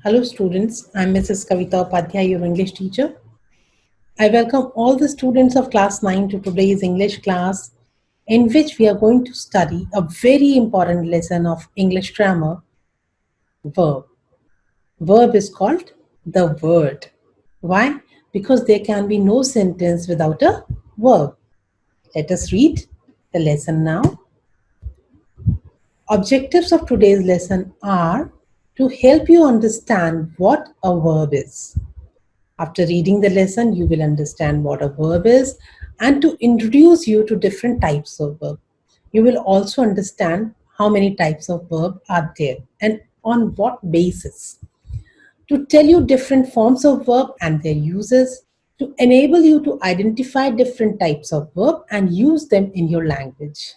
Hello students, I'm Mrs. Kavita Upadhyay, your English teacher. I welcome all the students of class 9 to today's English class in which we are going to study a very important lesson of English grammar, verb. Verb is called the word. Why? Because there can be no sentence without a verb. Let us read the lesson now. Objectives of today's lesson are to help you understand what a verb is. After reading the lesson, you will understand what a verb is and to introduce you to different types of verb. You will also understand how many types of verb are there and on what basis. To tell you different forms of verb and their uses, to enable you to identify different types of verb and use them in your language.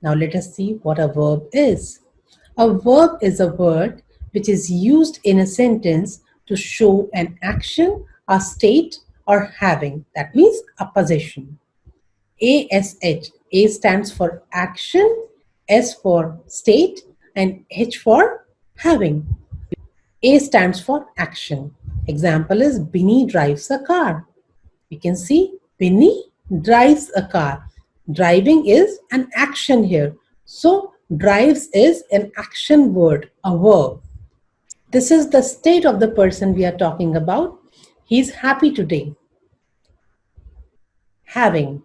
Now let us see what a verb is. A verb is a word which is used in a sentence to show an action, a state, or having. That means a position. ASH. A stands for action, S for state, and H for having. A stands for action. Example is Binny drives a car. You can see Binny drives a car. Driving is an action here. So drives is an action word, a verb. This is the state of the person we are talking about. He's happy today. Having.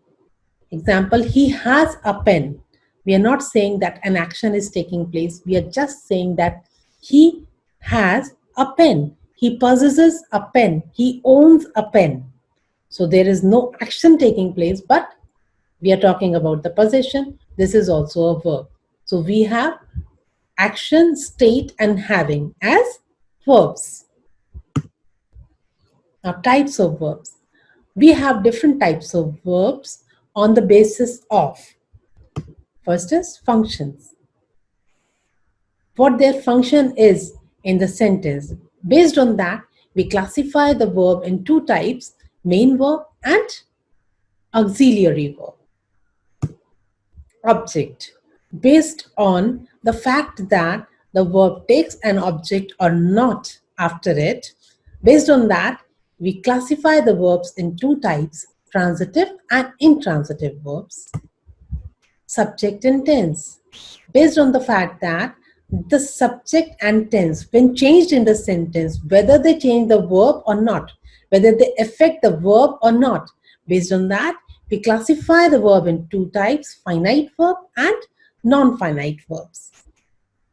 Example, he has a pen. We are not saying that an action is taking place. We are just saying that he has a pen. He possesses a pen. He owns a pen. So there is no action taking place, but we are talking about the possession. This is also a verb. So we have action, state, and having as verbs. Now, types of verbs. We have different types of verbs on the basis of, first is functions. What their function is in the sentence. Based on that, we classify the verb in two types, main verb and auxiliary verb. Object. Based on the fact that the verb takes an object or not after it, based on that, we classify the verbs in two types, transitive and intransitive verbs. Subject and tense. Based on the fact that the subject and tense, when changed in the sentence, whether they change the verb or not, whether they affect the verb or not, based on that, we classify the verb in two types, finite verb and non-finite verbs.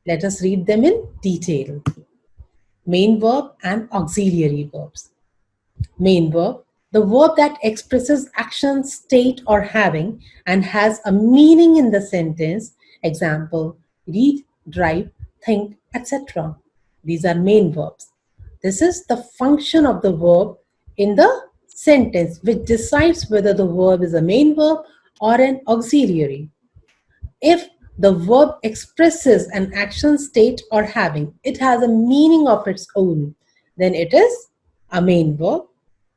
Let us read them in detail. Main verb and auxiliary verbs. Main verb, the verb that expresses action, state, or having and has a meaning in the sentence. Example, read, drive, think, etc. These are main verbs. This is the function of the verb in the sentence which decides whether the verb is a main verb or an auxiliary. If the verb expresses an action, state, or having, it has a meaning of its own, then it is a main verb,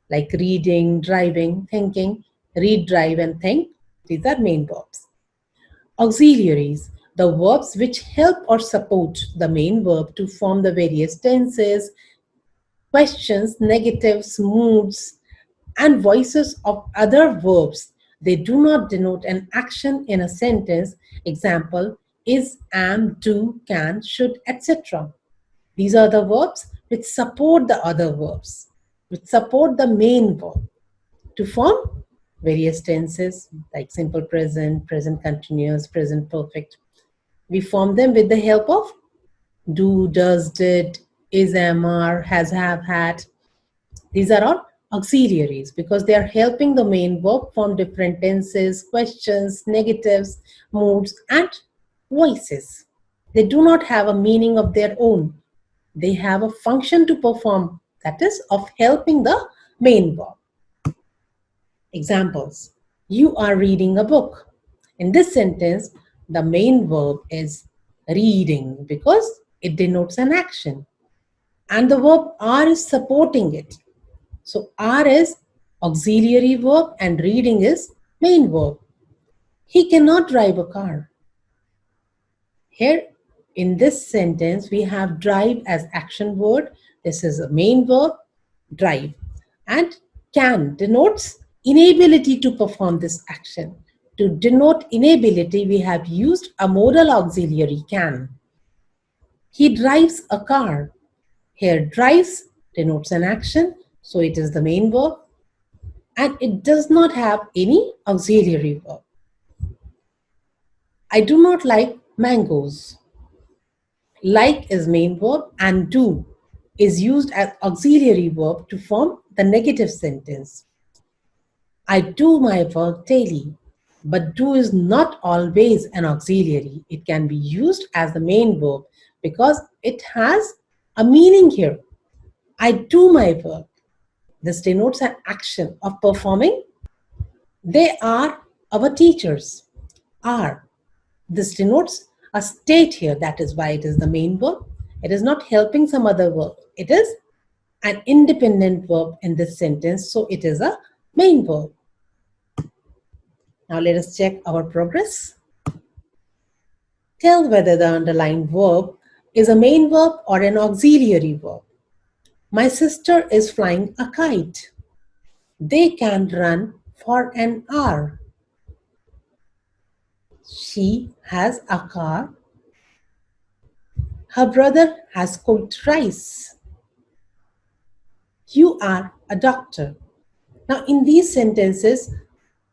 like reading, driving, thinking. Read, drive, and think. These are main verbs. Auxiliaries, the verbs which help or support the main verb to form the various tenses, questions, negatives, moods, and voices of other verbs. They do not denote an action in a sentence. Example, is, am, do, can, should, etc. These are the verbs which support the other verbs, which support the main verb to form various tenses like simple present, present continuous, present perfect. We form them with the help of do, does, did, is, am, are, has, have, had. These are all auxiliaries because they are helping the main verb form different tenses, questions, negatives, moods, and voices. They do not have a meaning of their own. They have a function to perform, that is, of helping the main verb. Examples. You are reading a book. In this sentence, the main verb is reading because it denotes an action. And the verb are is supporting it. So are is auxiliary verb and reading is main verb. He cannot drive a car. Here, In this sentence, we have drive as action word. This is a main verb, drive. And can denotes inability to perform this action. To denote inability, we have used a modal auxiliary can. He drives a car. Here, drives denotes an action, so it is the main verb. And it does not have any auxiliary verb. I do not like mangoes. Like is main verb and do is used as auxiliary verb to form the negative sentence. I do my work daily, but do is not always an auxiliary. It can be used as the main verb because it has a meaning here. I do my work. This denotes an action of performing. They are our teachers. Are. This denotes a state here. That is why it is the main verb. It is not helping some other verb. It is an independent verb in this sentence. So it is a main verb. Now let us check our progress. Tell whether the underlined verb is a main verb or an auxiliary verb. My sister is flying a kite. They can run for an hour. She has a car. Her brother has cooked rice. You are a doctor. Now, in these sentences,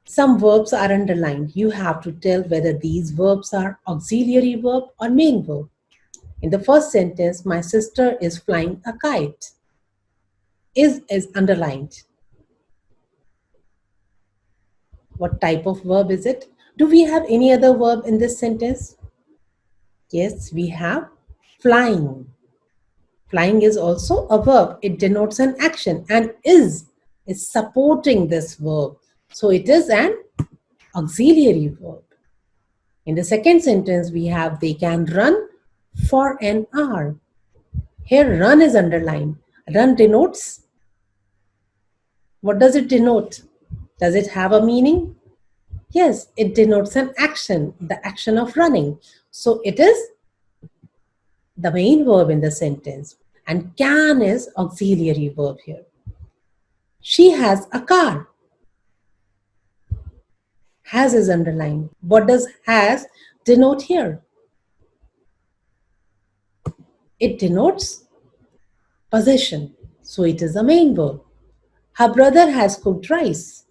some verbs are underlined. You have to tell whether these verbs are auxiliary verb or main verb. In the first sentence, my sister is flying a kite. Is underlined. What type of verb is it? Do we have any other verb in this sentence? Yes, we have flying. Flying is also a verb. It denotes an action and is supporting this verb. So it is an auxiliary verb. In the second sentence, we have they can run for an hour. Here, run is underlined. Run denotes, what does it denote? Does it have a meaning? Yes, it denotes an action, the action of running. So it is the main verb in the sentence. And can is auxiliary verb here. She has a car. Has is underlined. What does has denote here? It denotes possession. So it is a main verb. Her brother has cooked rice.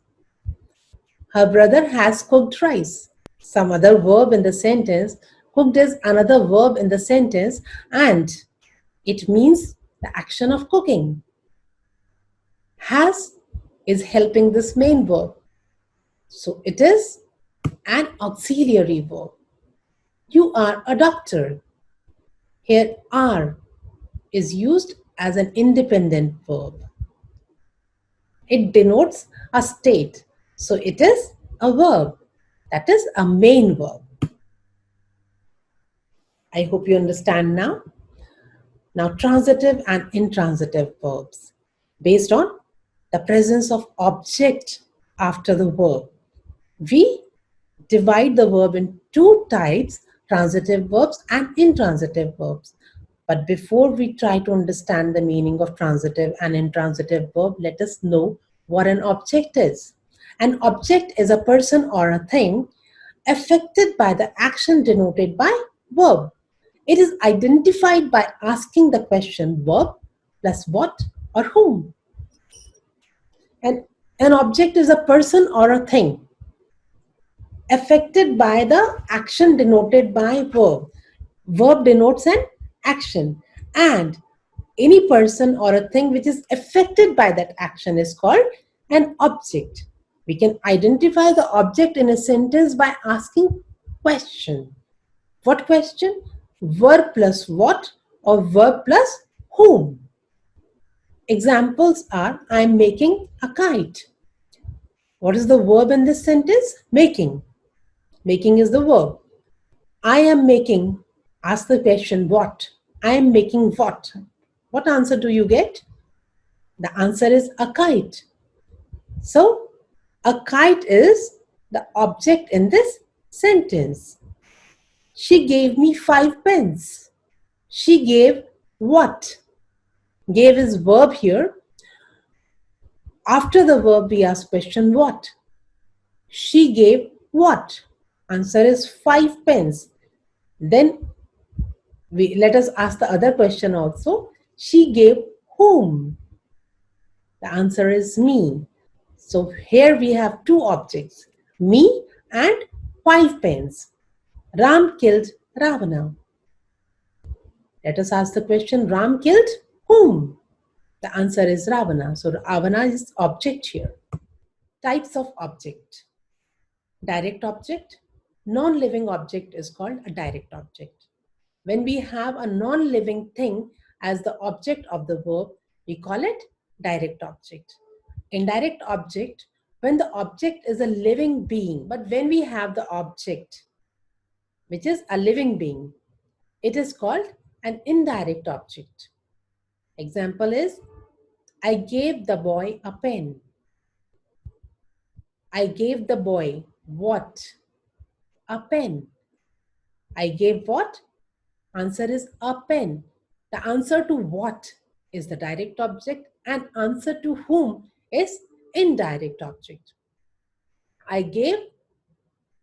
Her brother has cooked rice. Some other verb in the sentence. Cooked is another verb in the sentence and it means the action of cooking. Has is helping this main verb. So it is an auxiliary verb. You are a doctor. Here are is used as an independent verb. It denotes a state. So it is a verb. That is a main verb. I hope you understand now. Now, transitive and intransitive verbs based on the presence of object after the verb. We divide the verb in two types, transitive verbs and intransitive verbs. But before we try to understand the meaning of transitive and intransitive verb, let us know what an object is. An object is a person or a thing affected by the action denoted by verb. It is identified by asking the question verb plus what or whom. And an object is a person or a thing affected by the action denoted by verb. Verb denotes an action and any person or a thing which is affected by that action is called an object. We can identify the object in a sentence by asking question. What question? Verb plus what or verb plus whom. Examples are I am making a kite. What is the verb in this sentence? Making. Making is the verb. I am making, ask the question what? I am making what? What answer do you get? The answer is a kite. So, a kite is the object in this sentence. She gave me 5 pence. She gave what? Gave is verb here. After the verb, we ask question what? She gave what? Answer is 5 pence. Then let us ask the other question also. She gave whom? The answer is me. So here we have two objects, me and 5 pence. Ram killed Ravana. Let us ask the question, Ram killed whom? The answer is Ravana. So Ravana is object here. Types of object. Direct object. Non-living object is called a direct object. When we have a non-living thing as the object of the verb, we call it direct object. Indirect object, when the object is a living being, but when we have the object, which is a living being, it is called an indirect object. Example is, I gave the boy a pen. I gave the boy what? A pen. I gave what? Answer is a pen. The answer to what is the direct object and answer to whom is indirect object. I gave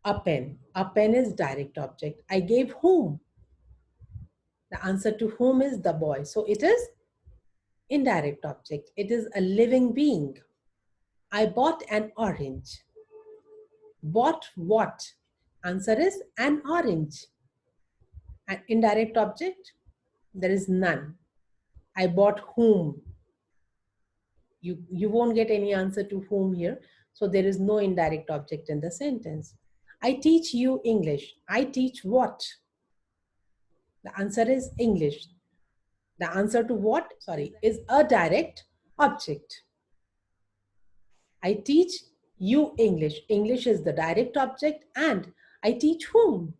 a pen. A pen is direct object. I gave whom? The answer to whom is the boy. So it is indirect object. It is a living being. I bought an orange. Bought what? Answer is an orange. An indirect object? There is none. I bought whom? You won't get any answer to whom here. So there is no indirect object in the sentence. I teach you English. I teach what? The answer is English. The answer to what? Sorry, is a direct object. I teach you English. English is the direct object and I teach whom?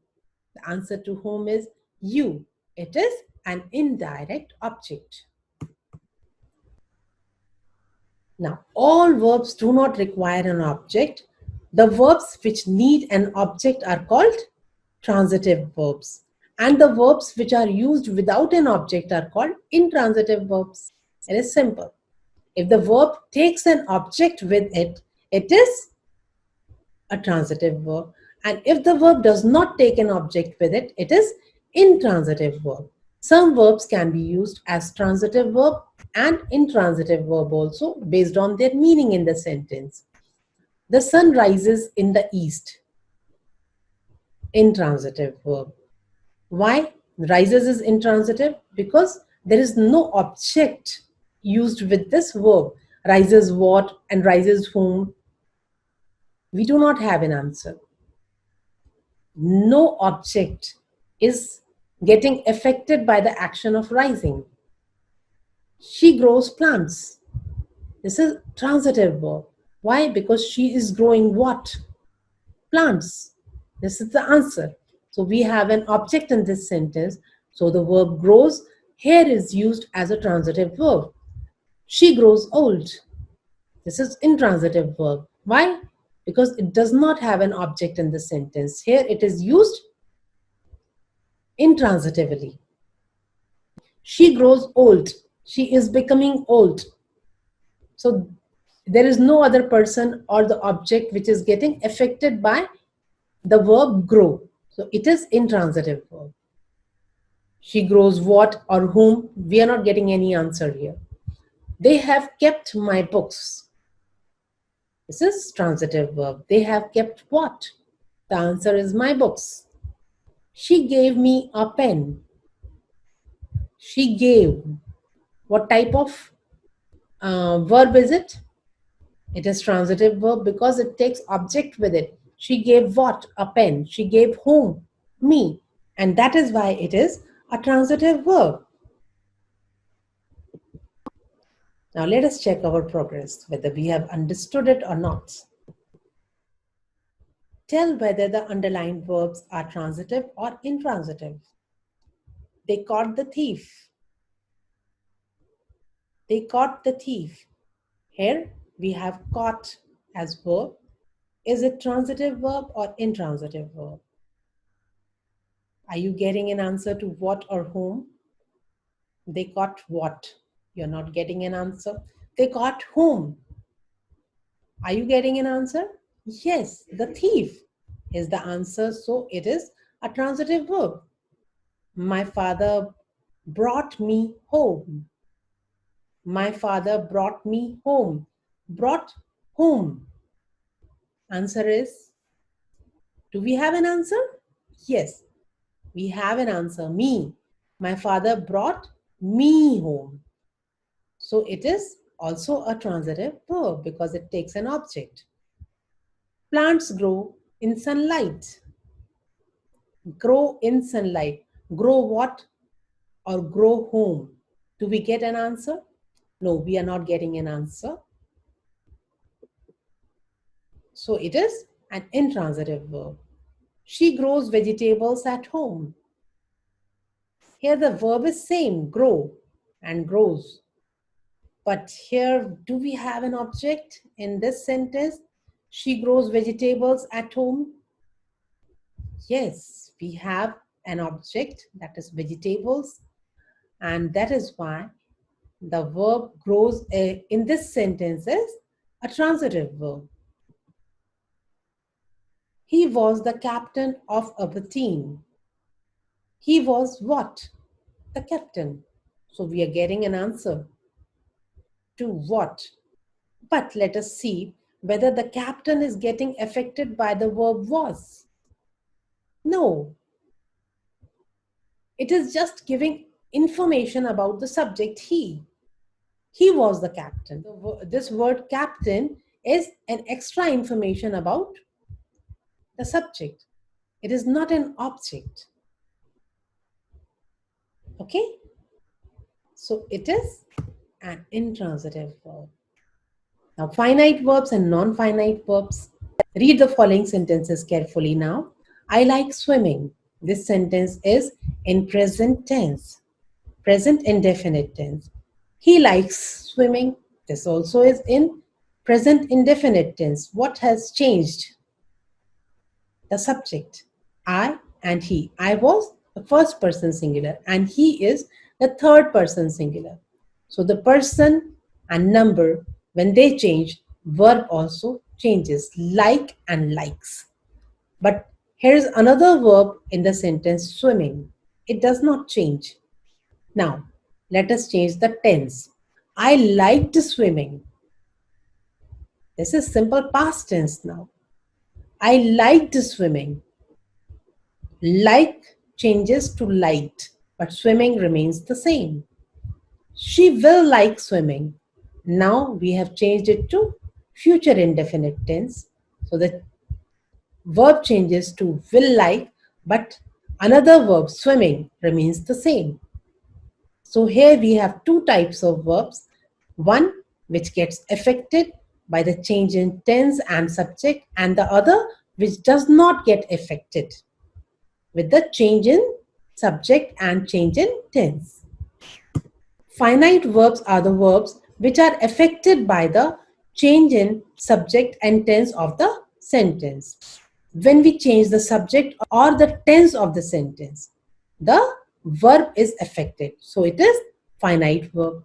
The answer to whom is you. It is an indirect object. Now, all verbs do not require an object. The verbs which need an object are called transitive verbs. And the verbs which are used without an object are called intransitive verbs. It is simple. If the verb takes an object with it, it is a transitive verb. And if the verb does not take an object with it, it is intransitive verb. Some verbs can be used as transitive verb and intransitive verb also based on their meaning in the sentence. The sun rises in the east. Intransitive verb. Why? Rises is intransitive because there is no object used with this verb. Rises what and rises whom? We do not have an answer. No object is getting affected by the action of rising. She grows plants. This is transitive verb. Why? Because she is growing what? Plants. This is the answer. So we have an object in this sentence. So the verb grows here is used as a transitive verb. She grows old. This is intransitive verb. Why? Because it does not have an object in the sentence. Here it is used intransitively. She grows old. She is becoming old. So there is no other person or the object which is getting affected by the verb grow. So it is intransitive verb. She grows what or whom? We are not getting any answer here. They have kept my books. This is transitive verb. They have kept what? The answer is my books. She gave me a pen. She gave. What type of verb is it? It is transitive verb because it takes object with it. She gave what? A pen. She gave whom? Me. And that is why it is a transitive verb. Now let us check our progress, whether we have understood it or not. Tell whether the underlined verbs are transitive or intransitive. They caught the thief. They caught the thief. Here we have caught as verb. Is it transitive verb or intransitive verb? Are you getting an answer to what or whom? They caught what? You're not getting an answer. They caught whom? Are you getting an answer? Yes, the thief is the answer. So it is a transitive verb. My father brought me home. My father brought me home. Brought whom? Answer is, do we have an answer? Yes, we have an answer. Me. My father brought me home. So it is also a transitive verb because it takes an object. Plants grow in sunlight. Grow in sunlight. Grow what or grow whom? Do we get an answer? No, we are not getting an answer. So it is an intransitive verb. She grows vegetables at home. Here the verb is same, grow and grows. But here, do we have an object in this sentence? She grows vegetables at home. Yes, we have an object that is vegetables, and that is why the verb grows in this sentence is a transitive verb. He was the captain of our team. He was what? The captain. So we are getting an answer to what? But let us see whether the captain is getting affected by the verb was. No, it is just giving information about the subject he. He was the captain. This word captain is an extra information about the subject. It is not an object. Okay? So it is an intransitive verb. Now, finite verbs and non-finite verbs. Read the following sentences carefully now. I like swimming. This sentence is in present tense, present indefinite tense. He likes swimming. This also is in present indefinite tense. What has changed? The subject. I and he. I was the first person singular and he is the third person singular. So the person and number, when they change, verb also changes, like and likes. But here's another verb in the sentence swimming. It does not change. Now, let us change the tense. I liked swimming. This is simple past tense now. I liked swimming. Like changes to liked, but swimming remains the same. She will like swimming. Now we have changed it to future indefinite tense. So the verb changes to will like, but another verb, swimming, remains the same. So here we have two types of verbs. One which gets affected by the change in tense and subject, and the other which does not get affected with the change in subject and change in tense. Finite verbs are the verbs which are affected by the change in subject and tense of the sentence. When we change the subject or the tense of the sentence, the verb is affected. So it is finite verb.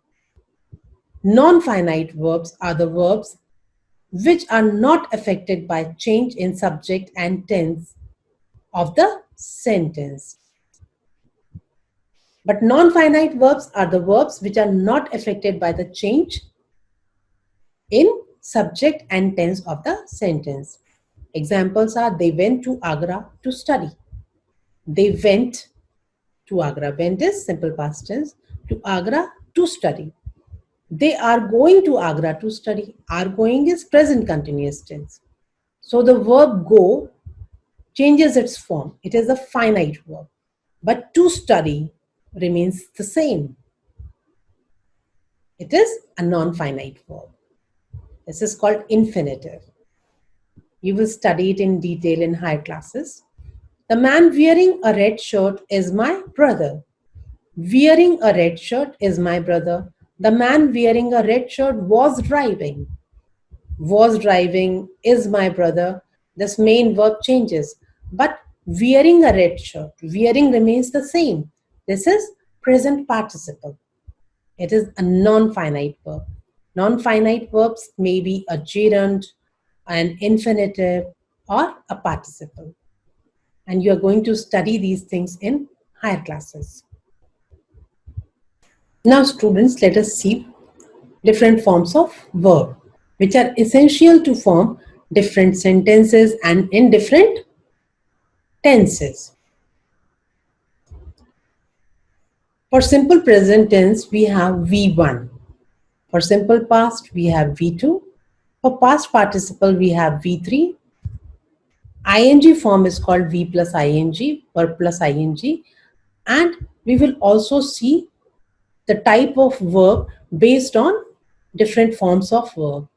Non-finite verbs are the verbs which are not affected by change in subject and tense of the sentence. But non-finite verbs are the verbs which are not affected by the change in subject and tense of the sentence. Examples are they went to Agra to study. They went to Agra. Went is simple past tense. To Agra to study. They are going to Agra to study. Are going is present continuous tense. So the verb go changes its form. It is a finite verb. But to study remains the same. It is a non-finite verb. This is called infinitive. You will study it in detail in higher classes. The man wearing a red shirt is my brother. Wearing a red shirt is my brother. The man wearing a red shirt was driving. Was driving is my brother. This main verb changes. But wearing a red shirt, wearing remains the same. This is present participle. It is a non-finite verb. Non-finite verbs may be a gerund, an infinitive, or a participle. And you are going to study these things in higher classes. Now, students, let us see different forms of verb, which are essential to form different sentences and in different tenses. For simple present tense, we have V1. For simple past, we have V2. For past participle, we have V3. ING form is called V plus ING, verb plus ING. And we will also see the type of verb based on different forms of verb.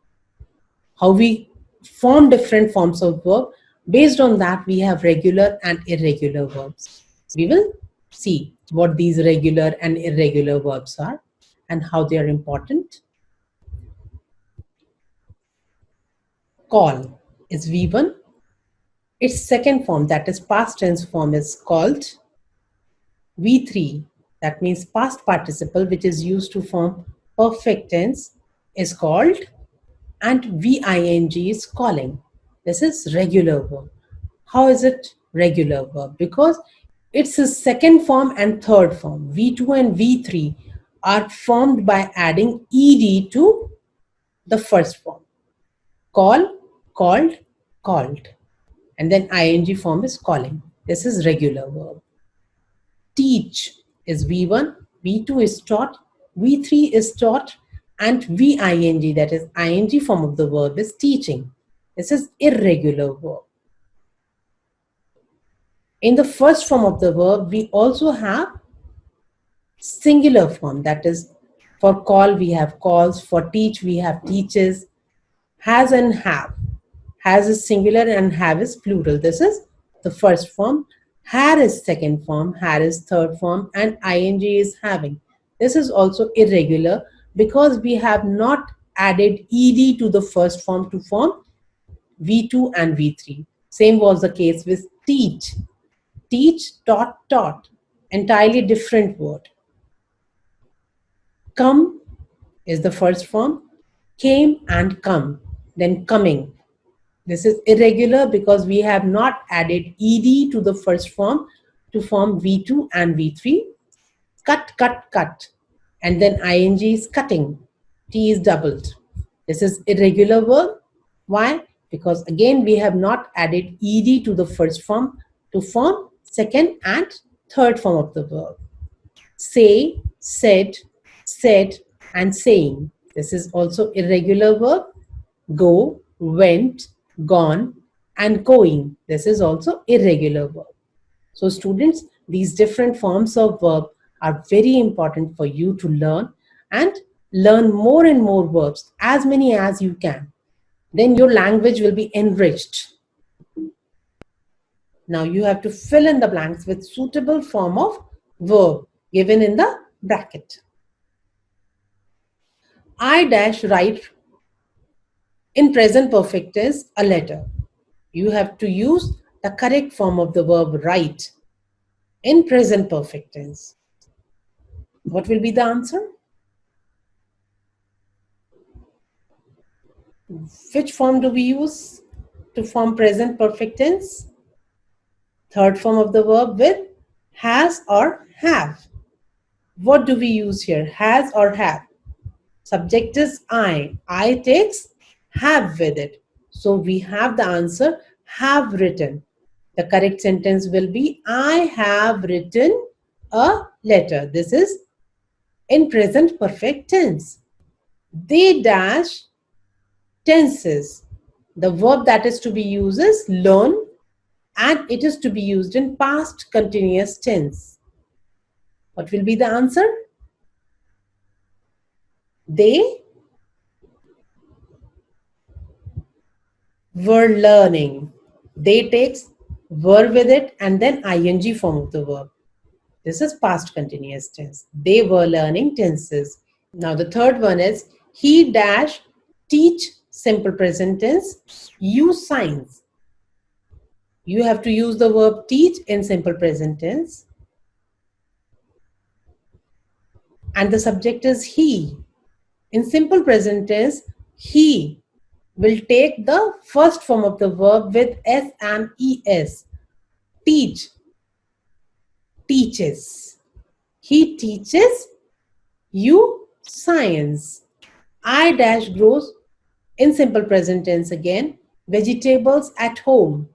How we form different forms of verb. Based on that, we have regular and irregular verbs. We will see what these regular and irregular verbs are and how they are important. Call is V1. Its second form, that is past tense form, is called V3. That means past participle, which is used to form perfect tense, is called, and VING is calling. This is regular verb. How is it regular verb? Because it's a second form and third form. V2 and V3 are formed by adding ED to the first form. Call, called, called. And then ING form is calling. This is regular verb. Teach is V1, V2 is taught, V3 is taught, and VING, that is ING form of the verb, is teaching. This is irregular verb. In the first form of the verb, we also have singular form. That is, for call, we have calls. For teach, we have teaches. Has and have. Has is singular and have is plural. This is the first form. Had is second form. Had is third form. And ING is having. This is also irregular because we have not added ED to the first form to form V2 and V3. Same was the case with teach. Teach, taught, taught. Entirely different word. Come is the first form. Came and come. Then coming. This is irregular because we have not added ED to the first form to form V2 and V3. Cut, cut, cut. And then ING is cutting. T is doubled. This is irregular verb. Why? Because again, we have not added ED to the first form to form second and third form of the verb. Say, said, said, and saying. This is also irregular verb. Go, went, gone, and going. This is also irregular verb. So students, these different forms of verb are very important for you to learn, and learn more and more verbs, as many as you can. Then your language will be enriched. Now you have to fill in the blanks with suitable form of verb given in the bracket. I dash write in present perfect tense a letter. You have to use the correct form of the verb write in present perfect tense. What will be the answer? Which form do we use to form present perfect tense? Third form of the verb with has or have. What do we use here? Has or have? Subject is I. I takes have with it. So we have the answer have written. The correct sentence will be I have written a letter. This is in present perfect tense. They dash tenses. The verb that is to be used is learn, and it is to be used in past continuous tense. What will be the answer? They were learning. They takes were with it and then ing form of the verb. This is past continuous tense. They were learning tenses. Now the third one is he dash teach simple present tense, use signs. You have to use the verb teach in simple present tense. and the subject is he. In simple present tense, he will take the first form of the verb with S and ES. Teach, teaches. He teaches you science. I dash grows in simple present tense again. Vegetables at home.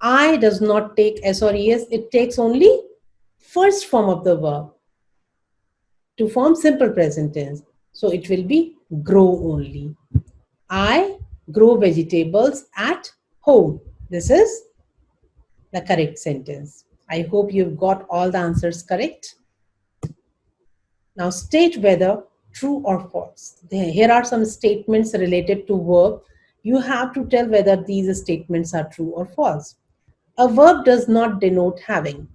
I does not take S or ES. It takes only first form of the verb to form simple present tense. So it will be grow only. I grow vegetables at home. This is the correct sentence. I hope you've got all the answers correct. Now state whether true or false. Here are some statements related to verb. You have to tell whether these statements are true or false. A verb does not denote having.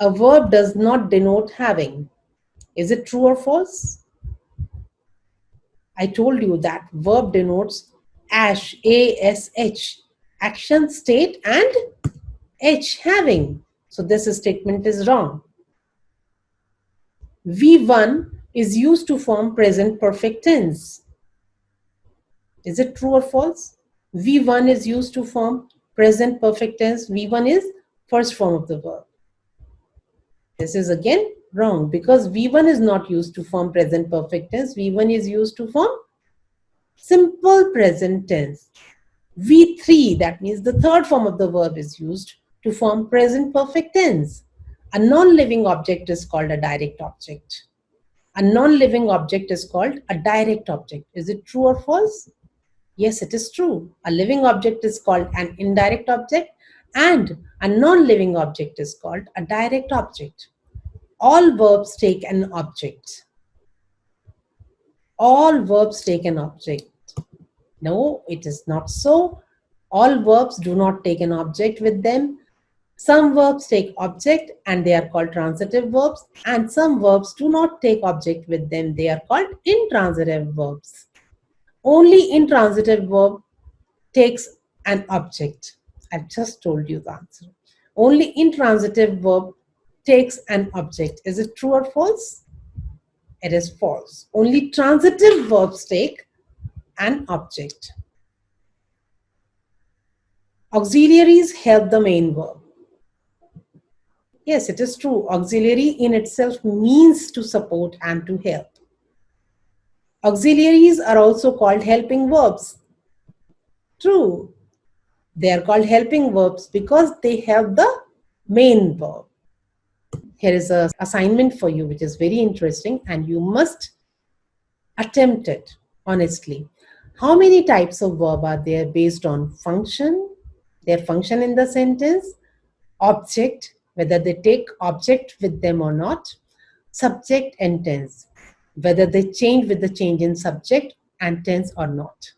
A verb does not denote having. Is it true or false? I told you that verb denotes ash, A-S-H, action, state, and H, having. So this statement is wrong. V1 is used to form present perfect tense. Is it true or false? V1 is used to form present perfect tense. V1 is first form of the verb. This is again wrong because V1 is not used to form present perfect tense. V1 is used to form simple present tense. V3, that means the third form of the verb, is used to form present perfect tense. A non-living object is called a direct object. A non-living object is called a direct object. Is it true or false? Yes, it is true. A living object is called an indirect object and a non-living object is called a direct object. All verbs take an object. All verbs take an object. No, it is not so. All verbs do not take an object with them. Some verbs take object and they are called transitive verbs, and some verbs do not take object with them. They are called intransitive verbs. Only intransitive verb takes an object. I've just told you the answer. Only intransitive verb takes an object. Is it true or false? It is false. Only transitive verbs take an object. Auxiliaries help the main verb. Yes, it is true. Auxiliary in itself means to support and to help. Auxiliaries are also called helping verbs. True. They are called helping verbs because they help the main verb. Here is an assignment for you which is very interesting and you must attempt it honestly. How many types of verb are there based on function, their function in the sentence, object, whether they take object with them or not, subject and tense, whether they change with the change in subject and tense or not.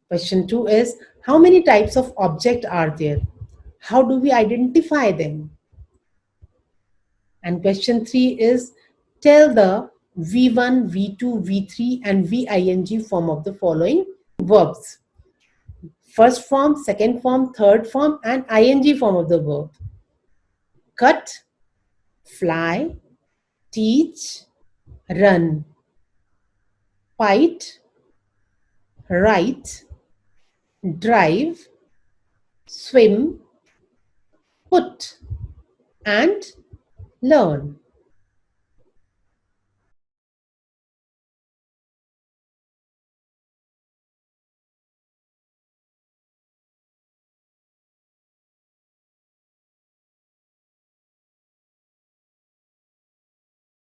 Question 2 is, how many types of object are there? How do we identify them? And question 3 is, tell the V1, V2, V3 and VING form of the following verbs. First form, second form, third form and ING form of the verb. Cut, fly, teach, run, fight, write, drive, swim, put and learn.